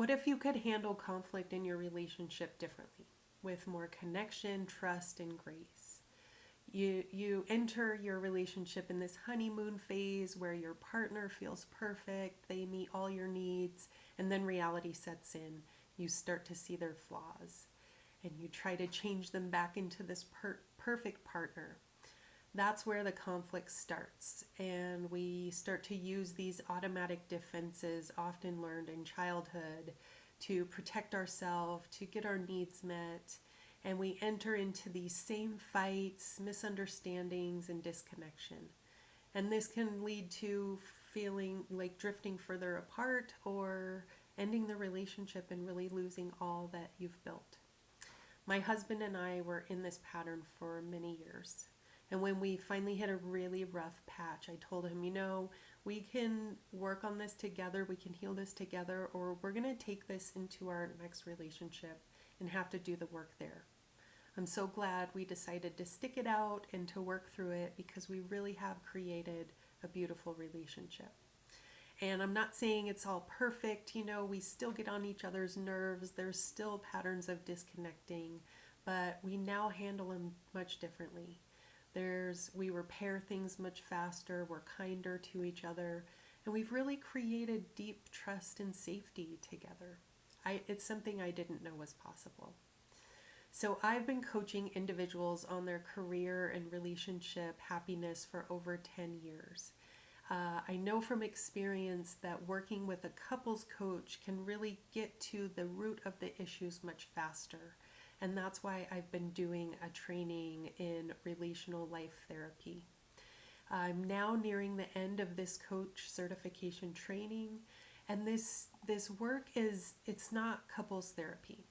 What if you could handle conflict in your relationship differently, with more connection, trust, and grace? You enter your relationship in this honeymoon phase where your partner feels perfect, they meet all your needs, and then reality sets in. You start to see their flaws, and you try to change them back into this perfect partner. That's where the conflict starts, and we start to use these automatic defenses often learned in childhood to protect ourselves, to get our needs met, and we enter into these same fights, misunderstandings, and disconnection. And this can lead to feeling like drifting further apart or ending the relationship and really losing all that you've built. My husband and I were in this pattern for many years. And when we finally hit a really rough patch, I told him, we can work on this together, we can heal this together, or we're going to take this into our next relationship and have to do the work there. I'm so glad we decided to stick it out and to work through it, because we really have created a beautiful relationship. And I'm not saying it's all perfect, we still get on each other's nerves, there's still patterns of disconnecting, but we now handle them much differently. We repair things much faster, we're kinder to each other, and we've really created deep trust and safety together. It's something I didn't know was possible. So I've been coaching individuals on their career and relationship happiness for over 10 years. I know from experience that working with a couples coach can really get to the root of the issues much faster. And that's why I've been doing a training in Relational Life Therapy. I'm now nearing the end of this coach certification training. And this work it's not couples therapy.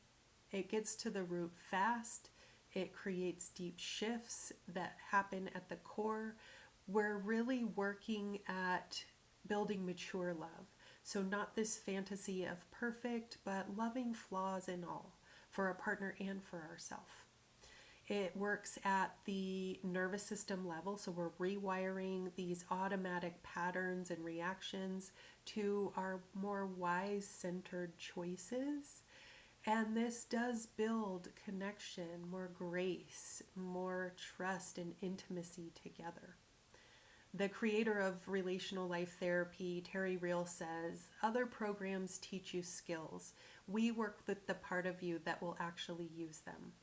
It gets to the root fast. It creates deep shifts that happen at the core. We're really working at building mature love. So not this fantasy of perfect, but loving flaws and all, for our partner and for ourselves. It works at the nervous system level, so we're rewiring these automatic patterns and reactions to our more wise-centered choices. And this does build connection, more grace, more trust and intimacy together. The creator of Relational Life Therapy, Terry Real, says, other programs teach you skills. We work with the part of you that will actually use them.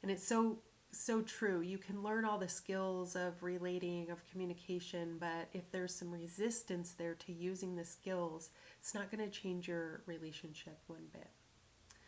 And it's so true. You can learn all the skills of relating, of communication, but if there's some resistance there to using the skills, it's not going to change your relationship one bit.